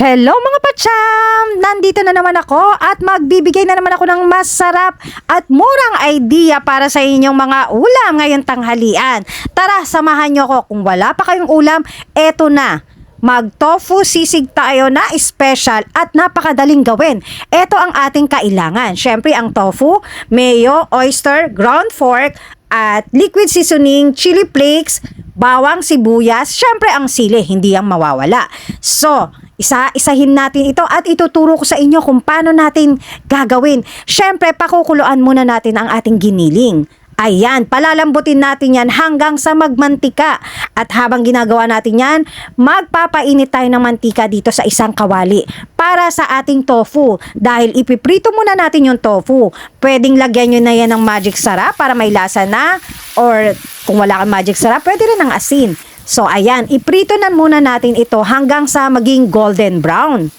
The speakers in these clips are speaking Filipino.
Hello mga pacham! Nandito na naman ako at magbibigay na naman ako ng masarap at murang idea para sa inyong mga ulam ngayong tanghalian. Tara, samahan nyo ako. Kung wala pa kayong ulam, eto na. Mag-tofu sisig tayo na special at napakadaling gawin. Ito ang ating kailangan. Syempre ang tofu, mayo, oyster, ground pork, at liquid seasoning, chili flakes, bawang, sibuyas, syempre ang sili, hindi ang mawawala. So, isa-isahin natin ito at ituturo ko sa inyo kung paano natin gagawin. Syempre, pakukuluan muna natin ang ating giniling. Ayan, palalambutin natin yan hanggang sa magmantika. At habang ginagawa natin yan, magpapainit tayo ng mantika dito sa isang kawali para sa ating tofu. Dahil ipiprito muna natin yung tofu. Pwedeng lagyan nyo na yan ng magic sarap para may lasa na. Or kung wala kang magic sarap, pwede rin ng asin. So ayan, iprito na muna natin ito hanggang sa maging golden brown.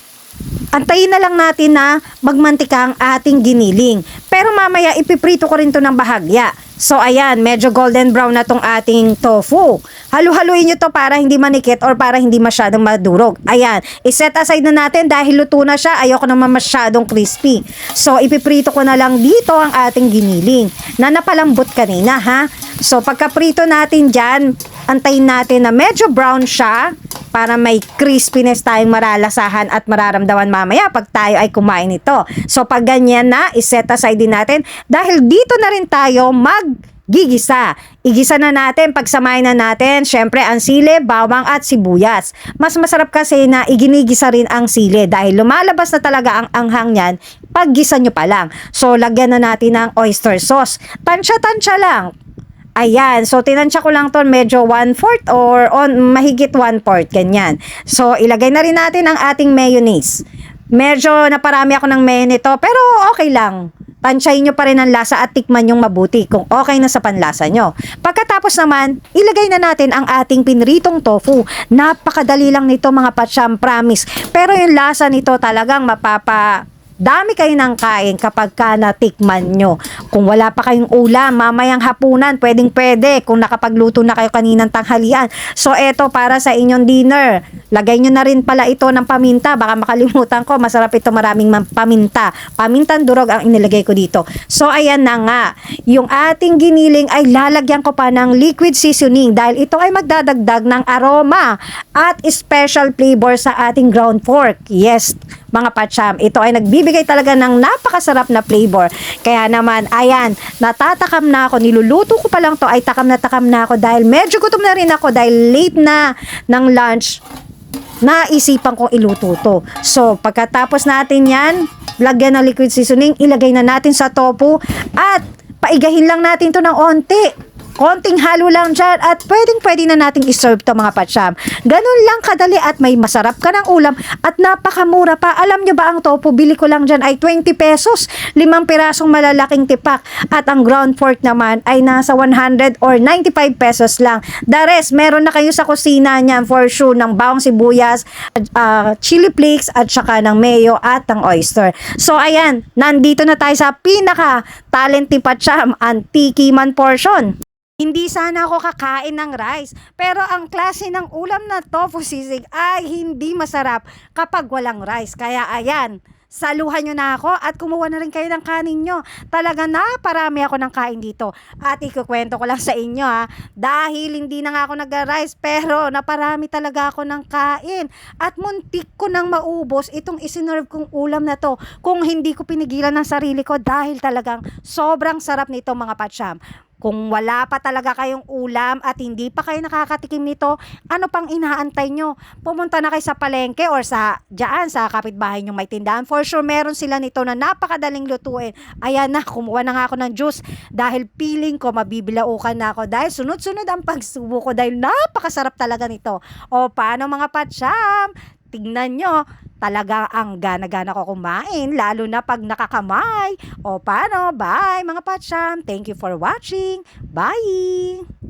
Antayin na lang natin na magmantika ang ating giniling. Pero mamaya ipiprito ko rin to ng bahagya. So ayan, medyo golden brown na tong ating tofu. Halu-haluin nyo to para hindi manikit or para hindi masyadong madurog. Ayan, iset aside na natin dahil luto na siya. Ayoko naman masyadong crispy. So ipiprito ko na lang dito ang ating giniling na napalambot kanina ha. So pagkaprito natin dyan, antayin natin na medyo brown siya para may crispiness tayong maralasahan at mararamdaman mamaya pag tayo ay kumain ito. So pag ganyan na, iset aside din natin dahil dito na rin tayo maggigisa. Igisa na natin, pagsamahin na natin, syempre ang sili, bawang at sibuyas. Mas masarap kasi na iginigisa rin ang sili dahil lumalabas na talaga ang anghang niyan paggisa nyo pa lang. So lagyan na natin ng oyster sauce. Tansya-tansya lang. Ayan, so tinansya ko lang to medyo 1/4 or mahigit 1/4, ganyan. So ilagay na rin natin ang ating mayonnaise. Medyo naparami ako ng mayo nito, pero okay lang. Tansyahin nyo pa rin ang lasa at tikman yung mabuti kung okay na sa panlasa nyo. Pagkatapos naman, ilagay na natin ang ating pinritong tofu. Napakadali lang nito mga patsyam, promise. Pero yung lasa nito talagang dami kayo ng kain kapag ka natikman nyo. Kung wala pa kayong ulam, mamayang hapunan, pwedeng-pwede kung nakapagluto na kayo kaninang tanghalian. So, eto para sa inyong dinner. Lagay nyo na rin pala ito ng paminta. Baka makalimutan ko, masarap ito, maraming paminta. Pamintang durog ang inilagay ko dito. So, ayan na nga. Yung ating giniling ay lalagyan ko pa ng liquid seasoning dahil ito ay magdadagdag ng aroma at special flavor sa ating ground pork. Yes, mga patsyam, ito ay nagbibigay talaga ng napakasarap na flavor. Kaya naman, ayan, natatakam na ako, niluluto ko pa lang to, ay takam na ako dahil medyo gutom na rin ako dahil late na ng lunch, naisipan kong iluto to. So, pagkatapos natin yan, lagyan ng liquid seasoning, ilagay na natin sa tofu at paigahin lang natin to ng onti. Konting halo lang dyan at pwedeng-pwede na nating iserve to mga patsyam. Ganun lang kadali at may masarap ka ng ulam at napakamura pa. Alam nyo ba ang tofu, bili ko lang dyan ay 20 pesos. 5 pirasong malalaking tipak. At ang ground pork naman ay nasa 100 or 95 pesos lang. The rest, meron na kayo sa kusina niyan for sure ng bawang sibuyas, chili flakes at saka ng mayo at ng oyster. So ayan, nandito na tayo sa pinaka talent ni patsyam, ang tikiman portion. Hindi sana ako kakain ng rice, pero ang klase ng ulam na tofu sisig ay hindi masarap kapag walang rice. Kaya ayan, saluhan nyo na ako at kumuha na rin kayo ng kanin nyo. Talaga naparami ako ng kain dito. At ikukwento ko lang sa inyo dahil hindi na nga ako nag-rice pero naparami talaga ako ng kain. At muntik ko nang maubos itong isinerve kong ulam na to kung hindi ko pinigilan ng sarili ko dahil talagang sobrang sarap nito mga patsyam. Kung wala pa talaga kayong ulam at hindi pa kayo nakakatikim nito, ano pang inaantay nyo? Pumunta na kayo sa palengke or sa kapitbahay nyo may tindahan. For sure, meron sila nito na napakadaling lutuin. Ayan na, kumuha na nga ako ng juice dahil feeling ko mabibilaukan na ako dahil sunod-sunod ang pagsubo ko dahil napakasarap talaga nito. O paano mga patsyam? Tignan nyo, talaga ang gana-gana ko kumain, lalo na pag nakakamay. O paano? Bye mga patsyam. Thank you for watching. Bye!